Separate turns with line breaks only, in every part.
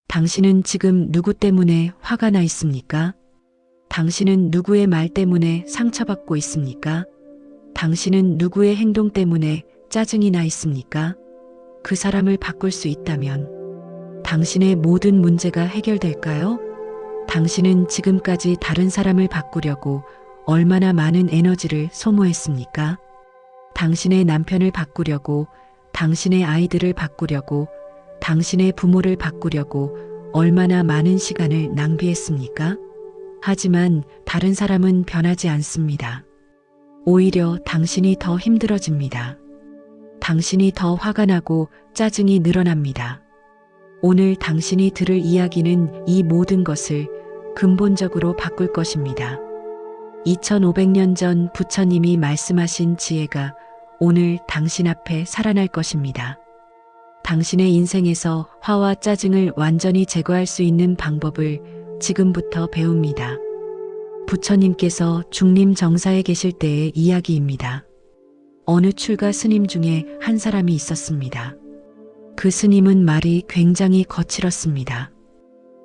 당신은 지금 누구 때문에 화가 나 있습니까? 당신은 누구의 말 때문에 상처받고 있습니까? 당신은 누구의 행동 때문에 짜증이 나 있습니까? 그 사람을 바꿀 수 있다면 당신의 모든 문제가 해결될까요? 당신은 지금까지 다른 사람을 바꾸려고 얼마나 많은 에너지를 소모했습니까? 당신의 남편을 바꾸려고, 당신의 아이들을 바꾸려고, 당신의 부모를 바꾸려고 얼마나 많은 시간을 낭비했습니까? 하지만 다른 사람은 변하지 않습니다. 오히려 당신이 더 힘들어집니다. 당신이 더 화가 나고 짜증이 늘어납니다. 오늘 당신이 들을 이야기는 이 모든 것을 근본적으로 바꿀 것입니다. 2500년 전 부처님이 말씀하신 지혜가 오늘 당신 앞에 살아날 것입니다. 당신의 인생에서 화와 짜증을 완전히 제거할 수 있는 방법을 지금부터 배웁니다. 부처님께서 중림 정사에 계실 때의 이야기입니다. 어느 출가 스님 중에 한 사람이 있었습니다. 그 스님은 말이 굉장히 거칠었습니다.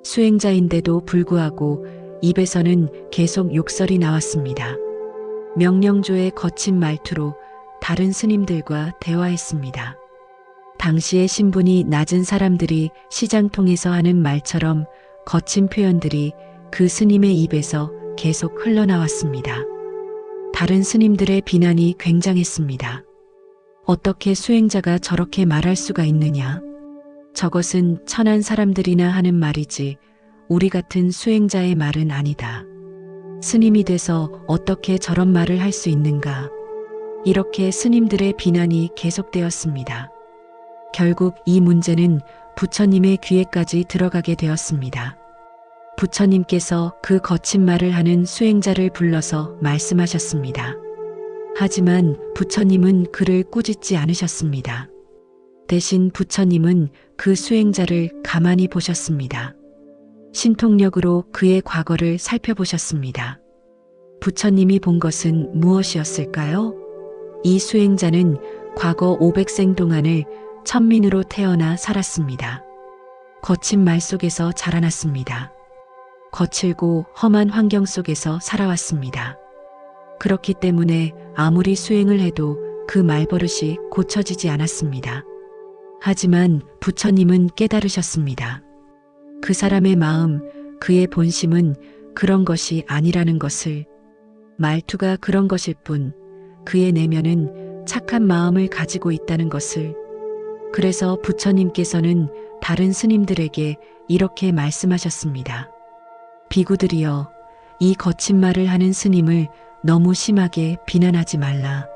수행자인데도 불구하고 입에서는 계속 욕설이 나왔습니다. 명령조의 거친 말투로 다른 스님들과 대화했습니다. 당시의 신분이 낮은 사람들이 시장통에서 하는 말처럼 거친 표현들이 그 스님의 입에서 계속 흘러나왔습니다. 다른 스님들의 비난이 굉장했습니다. 어떻게 수행자가 저렇게 말할 수가 있느냐? 저것은 천한 사람들이나 하는 말이지 우리 같은 수행자의 말은 아니다. 스님이 돼서 어떻게 저런 말을 할 수 있는가? 이렇게 스님들의 비난이 계속되었습니다. 결국 이 문제는 부처님의 귀에까지 들어가게 되었습니다. 부처님께서 그 거친 말을 하는 수행자를 불러서 말씀하셨습니다. 하지만 부처님은 그를 꾸짖지 않으셨습니다. 대신 부처님은 그 수행자를 가만히 보셨습니다. 신통력으로 그의 과거를 살펴보셨습니다. 부처님이 본 것은 무엇이었을까요? 이 수행자는 과거 500생 동안을 천민으로 태어나 살았습니다. 거친 말 속에서 자라났습니다. 거칠고 험한 환경 속에서 살아왔습니다. 그렇기 때문에 아무리 수행을 해도 그 말버릇이 고쳐지지 않았습니다. 하지만 부처님은 깨달으셨습니다. 그 사람의 마음, 그의 본심은 그런 것이 아니라는 것을, 말투가 그런 것일 뿐 그의 내면은 착한 마음을 가지고 있다는 것을. 그래서 부처님께서는 다른 스님들에게 이렇게 말씀하셨습니다. 비구들이여, 이 거친 말을 하는 스님을 너무 심하게 비난하지 말라.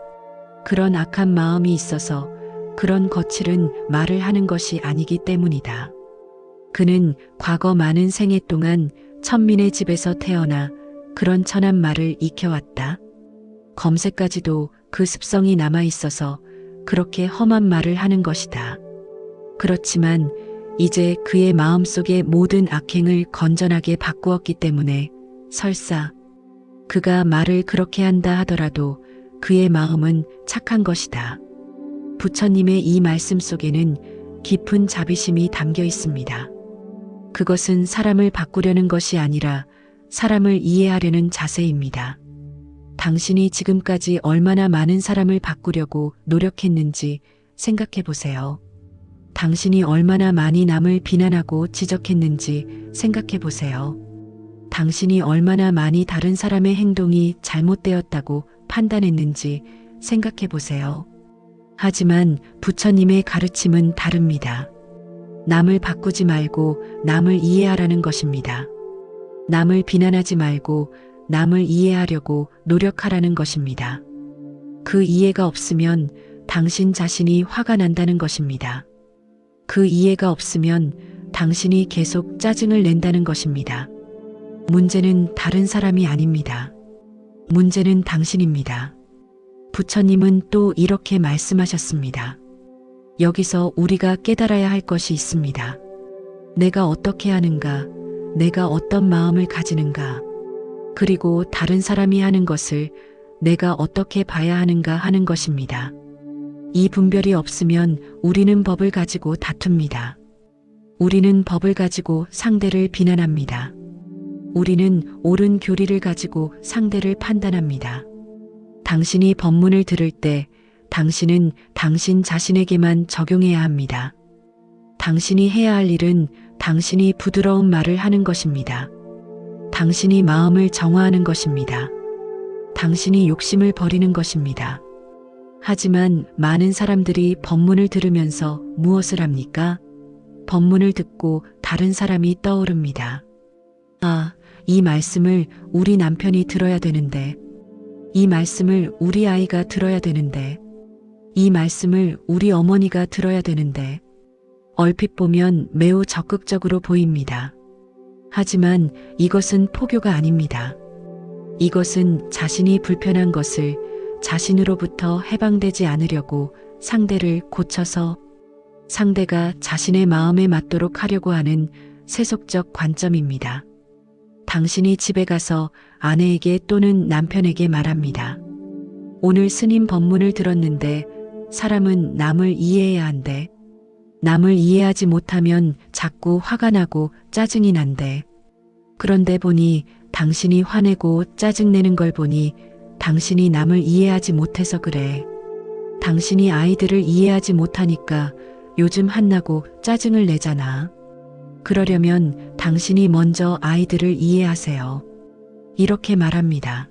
그런 악한 마음이 있어서 그런 거칠은 말을 하는 것이 아니기 때문이다. 그는 과거 많은 생애 동안 천민의 집에서 태어나 그런 천한 말을 익혀왔다. 검새까지도 그 습성이 남아 있어서 그렇게 험한 말을 하는 것이다. 그렇지만 이제 그의 마음속의 모든 악행을 건전하게 바꾸었기 때문에 설사 그가 말을 그렇게 한다 하더라도 그의 마음은 착한 것이다. 부처님의 이 말씀 속에는 깊은 자비심이 담겨 있습니다. 그것은 사람을 바꾸려는 것이 아니라 사람을 이해하려는 자세입니다. 당신이 지금까지 얼마나 많은 사람을 바꾸려고 노력했는지 생각해 보세요. 당신이 얼마나 많이 남을 비난하고 지적했는지 생각해 보세요. 당신이 얼마나 많이 다른 사람의 행동이 잘못되었다고 판단했는지 생각해 보세요. 하지만 부처님의 가르침은 다릅니다. 남을 바꾸지 말고 남을 이해하라는 것입니다. 남을 비난하지 말고 남을 이해하려고 노력하라는 것입니다. 그 이해가 없으면 당신 자신이 화가 난다는 것입니다. 그 이해가 없으면 당신이 계속 짜증을 낸다는 것입니다. 문제는 다른 사람이 아닙니다. 문제는 당신입니다. 부처님은 또 이렇게 말씀하셨습니다. 여기서 우리가 깨달아야 할 것이 있습니다. 내가 어떻게 하는가, 내가 어떤 마음을 가지는가, 그리고 다른 사람이 하는 것을 내가 어떻게 봐야 하는가 하는 것입니다. 이 분별이 없으면 우리는 법을 가지고 다툽니다. 우리는 법을 가지고 상대를 비난합니다. 우리는 옳은 교리를 가지고 상대를 판단합니다. 당신이 법문을 들을 때 당신은 당신 자신에게만 적용해야 합니다. 당신이 해야 할 일은 당신이 부드러운 말을 하는 것입니다. 당신이 마음을 정화하는 것입니다. 당신이 욕심을 버리는 것입니다. 하지만 많은 사람들이 법문을 들으면서 무엇을 합니까? 법문을 듣고 다른 사람이 떠오릅니다. 아, 이 말씀을 우리 남편이 들어야 되는데, 이 말씀을 우리 아이가 들어야 되는데, 이 말씀을 우리 어머니가 들어야 되는데, 얼핏 보면 매우 적극적으로 보입니다. 하지만 이것은 포교가 아닙니다. 이것은 자신이 불편한 것을 자신으로부터 해방되지 않으려고 상대를 고쳐서 상대가 자신의 마음에 맞도록 하려고 하는 세속적 관점입니다. 당신이 집에 가서 아내에게 또는 남편에게 말합니다. 오늘 스님 법문을 들었는데 사람은 남을 이해해야 한대. 남을 이해하지 못하면 자꾸 화가 나고 짜증이 난대. 그런데 보니 당신이 화내고 짜증내는 걸 보니 당신이 남을 이해하지 못해서 그래. 당신이 아이들을 이해하지 못하니까 요즘 한나고 짜증을 내잖아. 그러려면 당신이 먼저 아이들을 이해하세요. 이렇게 말합니다.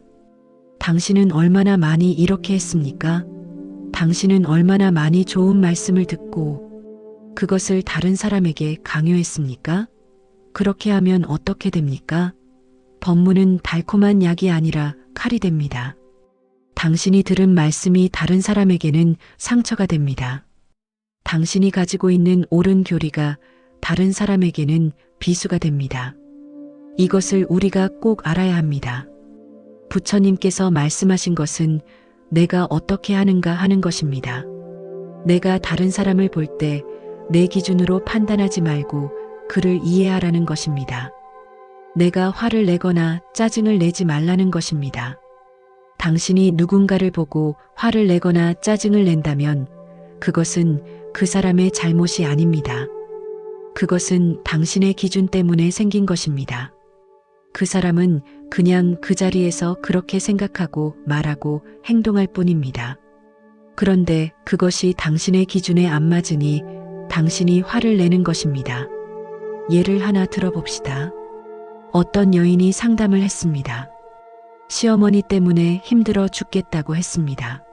당신은 얼마나 많이 이렇게 했습니까? 당신은 얼마나 많이 좋은 말씀을 듣고 그것을 다른 사람에게 강요했습니까? 그렇게 하면 어떻게 됩니까? 법문은 달콤한 약이 아니라 칼이 됩니다. 당신이 들은 말씀이 다른 사람에게는 상처가 됩니다. 당신이 가지고 있는 옳은 교리가 다른 사람에게는 비수가 됩니다. 이것을 우리가 꼭 알아야 합니다. 부처님께서 말씀하신 것은 내가 어떻게 하는가 하는 것입니다. 내가 다른 사람을 볼 때 내 기준으로 판단하지 말고 그를 이해하라는 것입니다. 내가 화를 내거나 짜증을 내지 말라는 것입니다. 당신이 누군가를 보고 화를 내거나 짜증을 낸다면 그것은 그 사람의 잘못이 아닙니다. 그것은 당신의 기준 때문에 생긴 것입니다. 그 사람은 그냥 그 자리에서 그렇게 생각하고 말하고 행동할 뿐입니다. 그런데 그것이 당신의 기준에 안 맞으니 당신이 화를 내는 것입니다. 예를 하나 들어봅시다. 어떤 여인이 상담을 했습니다. 시어머니 때문에 힘들어 죽겠다고 했습니다.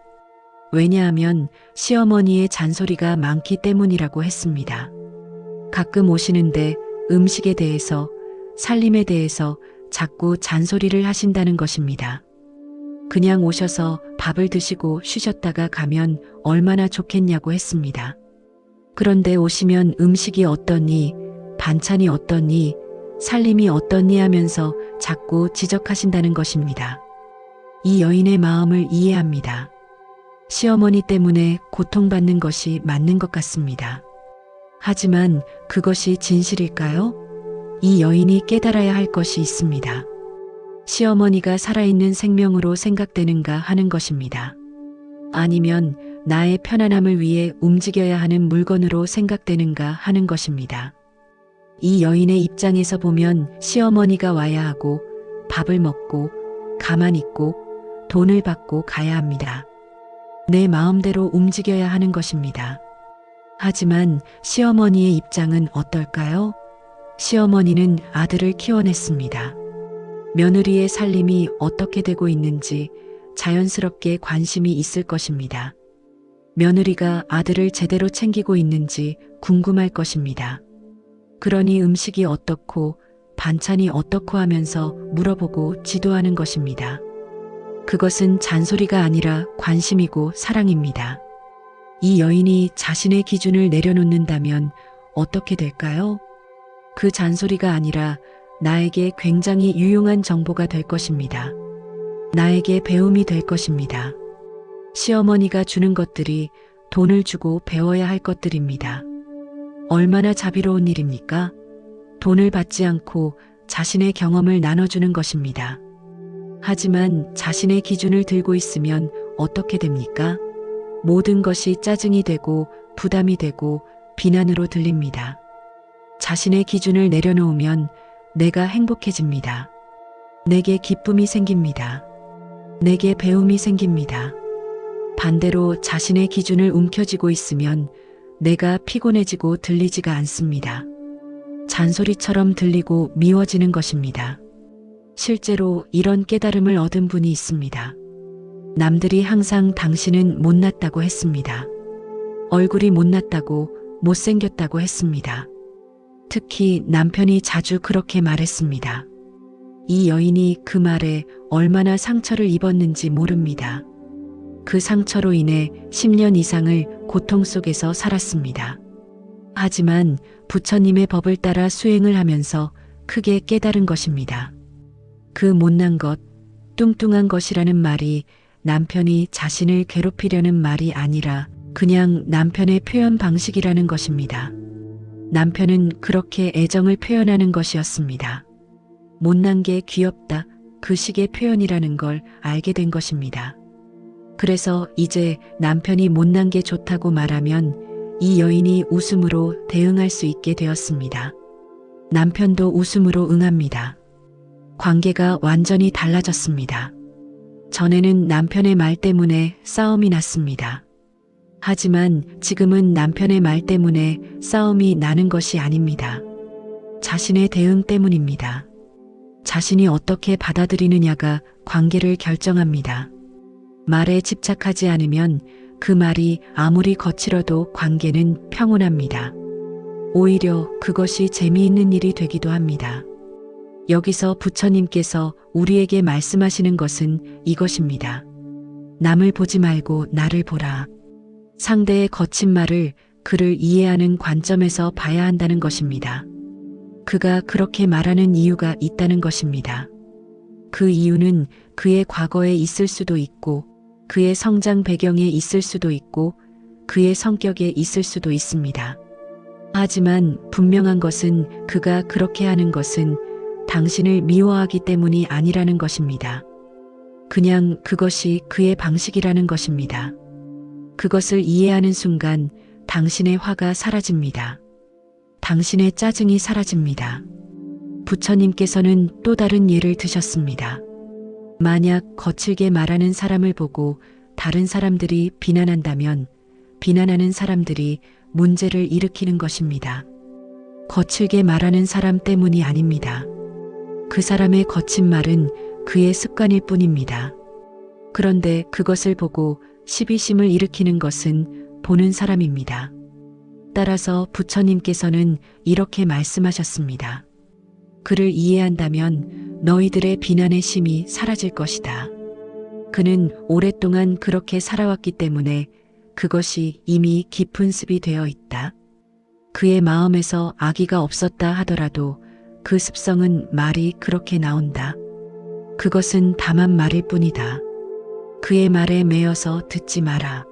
왜냐하면 시어머니의 잔소리가 많기 때문이라고 했습니다. 가끔 오시는데 음식에 대해서, 살림에 대해서 자꾸 잔소리를 하신다는 것입니다. 그냥 오셔서 밥을 드시고 쉬셨다가 가면 얼마나 좋겠냐고 했습니다. 그런데 오시면 음식이 어떠니, 반찬이 어떠니, 살림이 어떠니 하면서 자꾸 지적하신다는 것입니다. 이 여인의 마음을 이해합니다. 시어머니 때문에 고통받는 것이 맞는 것 같습니다. 하지만 그것이 진실일까요? 이 여인이 깨달아야 할 것이 있습니다. 시어머니가 살아있는 생명으로 생각되는가 하는 것입니다. 아니면 나의 편안함을 위해 움직여야 하는 물건으로 생각되는가 하는 것입니다. 이 여인의 입장에서 보면 시어머니가 와야 하고 밥을 먹고 가만히 있고 돈을 받고 가야 합니다. 내 마음대로 움직여야 하는 것입니다. 하지만 시어머니의 입장은 어떨까요? 시어머니는 아들을 키워냈습니다. 며느리의 살림이 어떻게 되고 있는지 자연스럽게 관심이 있을 것입니다. 며느리가 아들을 제대로 챙기고 있는지 궁금할 것입니다. 그러니 음식이 어떻고 반찬이 어떻고 하면서 물어보고 지도하는 것입니다. 그것은 잔소리가 아니라 관심이고 사랑입니다. 이 여인이 자신의 기준을 내려놓는다면 어떻게 될까요? 그 잔소리가 아니라 나에게 굉장히 유용한 정보가 될 것입니다. 나에게 배움이 될 것입니다. 시어머니가 주는 것들이 돈을 주고 배워야 할 것들입니다. 얼마나 자비로운 일입니까? 돈을 받지 않고 자신의 경험을 나눠주는 것입니다. 하지만 자신의 기준을 들고 있으면 어떻게 됩니까? 모든 것이 짜증이 되고 부담이 되고 비난으로 들립니다. 자신의 기준을 내려놓으면 내가 행복해집니다. 내게 기쁨이 생깁니다. 내게 배움이 생깁니다. 반대로 자신의 기준을 움켜쥐고 있으면 내가 피곤해지고 들리지가 않습니다. 잔소리처럼 들리고 미워지는 것입니다. 실제로 이런 깨달음을 얻은 분이 있습니다. 남들이 항상 당신은 못났다고 했습니다. 얼굴이 못났다고, 못생겼다고 했습니다. 특히 남편이 자주 그렇게 말했습니다. 이 여인이 그 말에 얼마나 상처를 입었는지 모릅니다. 그 상처로 인해 10년 이상을 고통 속에서 살았습니다. 하지만 부처님의 법을 따라 수행을 하면서 크게 깨달은 것입니다. 그 못난 것, 뚱뚱한 것이라는 말이 남편이 자신을 괴롭히려는 말이 아니라 그냥 남편의 표현 방식이라는 것입니다. 남편은 그렇게 애정을 표현하는 것이었습니다. 못난 게 귀엽다, 그 식의 표현이라는 걸 알게 된 것입니다. 그래서 이제 남편이 못난 게 좋다고 말하면 이 여인이 웃음으로 대응할 수 있게 되었습니다. 남편도 웃음으로 응합니다. 관계가 완전히 달라졌습니다. 전에는 남편의 말 때문에 싸움이 났습니다. 하지만 지금은 남편의 말 때문에 싸움이 나는 것이 아닙니다. 자신의 대응 때문입니다. 자신이 어떻게 받아들이느냐가 관계를 결정합니다. 말에 집착하지 않으면 그 말이 아무리 거칠어도 관계는 평온합니다. 오히려 그것이 재미있는 일이 되기도 합니다. 여기서 부처님께서 우리에게 말씀하시는 것은 이것입니다. 남을 보지 말고 나를 보라. 상대의 거친 말을 그를 이해하는 관점에서 봐야 한다는 것입니다. 그가 그렇게 말하는 이유가 있다는 것입니다. 그 이유는 그의 과거에 있을 수도 있고, 그의 성장 배경에 있을 수도 있고, 그의 성격에 있을 수도 있습니다. 하지만 분명한 것은 그가 그렇게 하는 것은 당신을 미워하기 때문이 아니라는 것입니다. 그냥 그것이 그의 방식이라는 것입니다. 그것을 이해하는 순간 당신의 화가 사라집니다. 당신의 짜증이 사라집니다. 부처님께서는 또 다른 예를 드셨습니다. 만약 거칠게 말하는 사람을 보고 다른 사람들이 비난한다면 비난하는 사람들이 문제를 일으키는 것입니다. 거칠게 말하는 사람 때문이 아닙니다. 그 사람의 거친 말은 그의 습관일 뿐입니다. 그런데 그것을 보고 시비심을 일으키는 것은 보는 사람입니다. 따라서 부처님께서는 이렇게 말씀하셨습니다. 그를 이해한다면 너희들의 비난의 심이 사라질 것이다. 그는 오랫동안 그렇게 살아왔기 때문에 그것이 이미 깊은 습이 되어 있다. 그의 마음에서 악의가 없었다 하더라도 그 습성은 말이 그렇게 나온다. 그것은 다만 말일 뿐이다. 그의 말에 매여서 듣지 마라.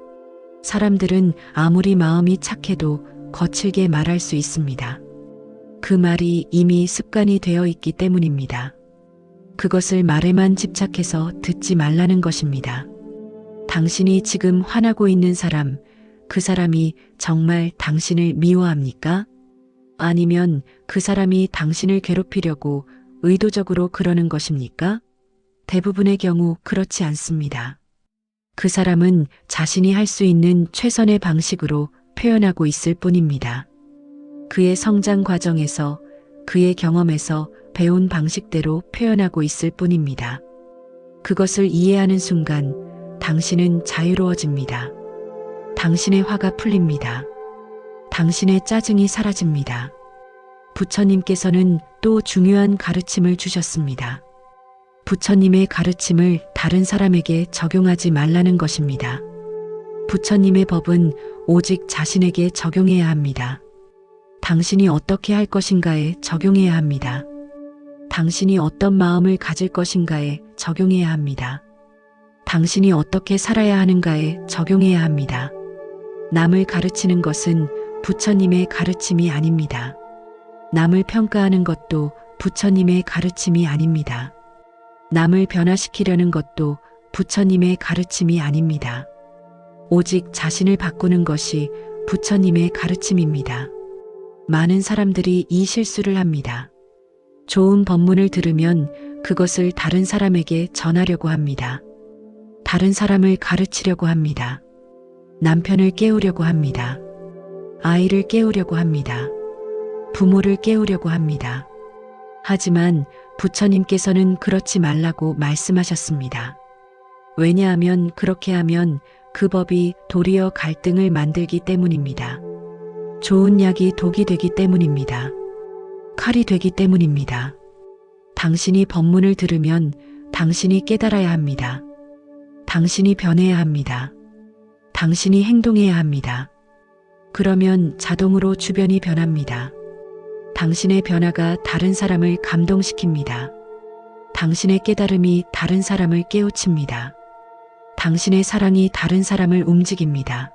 사람들은 아무리 마음이 착해도 거칠게 말할 수 있습니다. 그 말이 이미 습관이 되어 있기 때문입니다. 그것을 말에만 집착해서 듣지 말라는 것입니다. 당신이 지금 화나고 있는 사람, 그 사람이 정말 당신을 미워합니까? 아니면 그 사람이 당신을 괴롭히려고 의도적으로 그러는 것입니까? 대부분의 경우 그렇지 않습니다. 그 사람은 자신이 할 수 있는 최선의 방식으로 표현하고 있을 뿐입니다. 그의 성장 과정에서, 그의 경험에서 배운 방식대로 표현하고 있을 뿐입니다. 그것을 이해하는 순간 당신은 자유로워집니다. 당신의 화가 풀립니다. 당신의 짜증이 사라집니다. 부처님께서는 또 중요한 가르침을 주셨습니다. 부처님의 가르침을 다른 사람에게 적용하지 말라는 것입니다. 부처님의 법은 오직 자신에게 적용해야 합니다. 당신이 어떻게 할 것인가에 적용해야 합니다. 당신이 어떤 마음을 가질 것인가에 적용해야 합니다. 당신이 어떻게 살아야 하는가에 적용해야 합니다. 남을 가르치는 것은 부처님의 가르침이 아닙니다. 남을 평가하는 것도 부처님의 가르침이 아닙니다. 남을 변화시키려는 것도 부처님의 가르침이 아닙니다. 오직 자신을 바꾸는 것이 부처님의 가르침입니다. 많은 사람들이 이 실수를 합니다. 좋은 법문을 들으면 그것을 다른 사람에게 전하려고 합니다. 다른 사람을 가르치려고 합니다. 남편을 깨우려고 합니다. 아이를 깨우려고 합니다. 부모를 깨우려고 합니다. 하지만 부처님께서는 그렇지 말라고 말씀하셨습니다. 왜냐하면 그렇게 하면 그 법이 도리어 갈등을 만들기 때문입니다. 좋은 약이 독이 되기 때문입니다. 칼이 되기 때문입니다. 당신이 법문을 들으면 당신이 깨달아야 합니다. 당신이 변해야 합니다. 당신이 행동해야 합니다. 그러면 자동으로 주변이 변합니다. 당신의 변화가 다른 사람을 감동시킵니다. 당신의 깨달음이 다른 사람을 깨우칩니다. 당신의 사랑이 다른 사람을 움직입니다.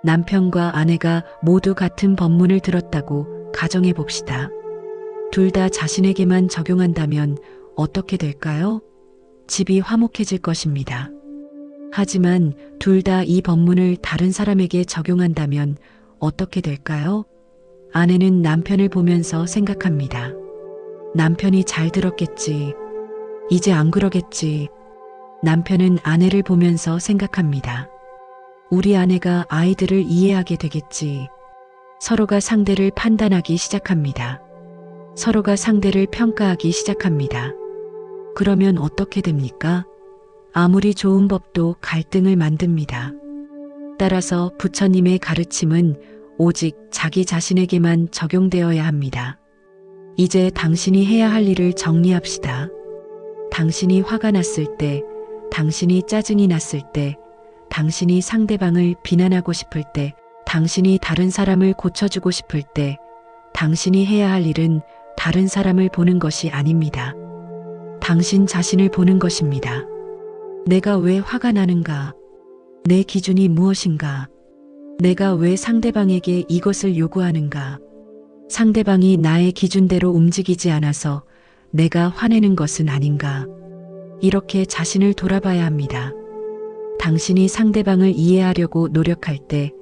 남편과 아내가 모두 같은 법문을 들었다고 가정해 봅시다. 둘 다 자신에게만 적용한다면 어떻게 될까요? 집이 화목해질 것입니다. 하지만 둘 다 이 법문을 다른 사람에게 적용한다면 어떻게 될까요? 아내는 남편을 보면서 생각합니다. 남편이 잘 들었겠지. 이제 안 그러겠지. 남편은 아내를 보면서 생각합니다. 우리 아내가 아이들을 이해하게 되겠지. 서로가 상대를 판단하기 시작합니다. 서로가 상대를 평가하기 시작합니다. 그러면 어떻게 됩니까? 아무리 좋은 법도 갈등을 만듭니다. 따라서 부처님의 가르침은 오직 자기 자신에게만 적용되어야 합니다. 이제 당신이 해야 할 일을 정리합시다. 당신이 화가 났을 때, 당신이 짜증이 났을 때, 당신이 상대방을 비난하고 싶을 때, 당신이 다른 사람을 고쳐주고 싶을 때, 당신이 해야 할 일은 다른 사람을 보는 것이 아닙니다. 당신 자신을 보는 것입니다. 내가 왜 화가 나는가? 내 기준이 무엇인가? 내가 왜 상대방에게 이것을 요구하는가? 상대방이 나의 기준대로 움직이지 않아서 내가 화내는 것은 아닌가? 이렇게 자신을 돌아봐야 합니다. 당신이 상대방을 이해하려고 노력할 때,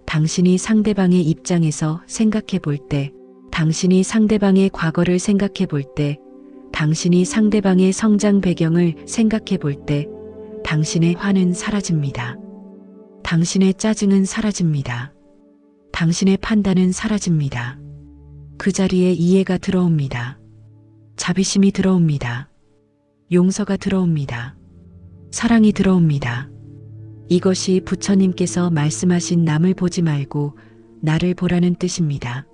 당신이 상대방의 입장에서 생각해 볼 때, 당신이 상대방의 과거를 생각해 볼 때, 당신이 상대방의 성장 배경을 생각해 볼 때, 당신의 화는 사라집니다. 당신의 짜증은 사라집니다. 당신의 판단은 사라집니다. 그 자리에 이해가 들어옵니다. 자비심이 들어옵니다. 용서가 들어옵니다. 사랑이 들어옵니다. 이것이 부처님께서 말씀하신 남을 보지 말고 나를 보라는 뜻입니다.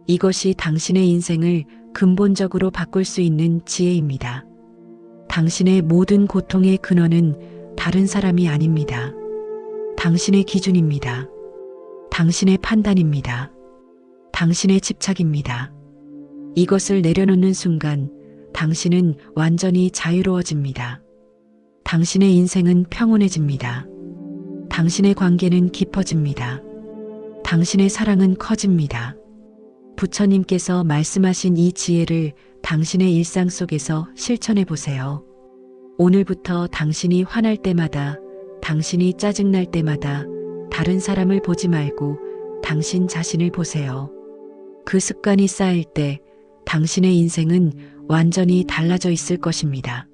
이것이 당신의 인생을 근본적으로 바꿀 수 있는 지혜입니다. 당신의 모든 고통의 근원은 다른 사람이 아닙니다. 당신의 기준입니다. 당신의 판단입니다. 당신의 집착입니다. 이것을 내려놓는 순간 당신은 완전히 자유로워집니다. 당신의 인생은 평온해집니다. 당신의 관계는 깊어집니다. 당신의 사랑은 커집니다. 부처님께서 말씀하신 이 지혜를 당신의 일상 속에서 실천해 보세요. 오늘부터 당신이 화날 때마다, 당신이 짜증날 때마다 다른 사람을 보지 말고 당신 자신을 보세요. 그 습관이 쌓일 때 당신의 인생은 완전히 달라져 있을 것입니다.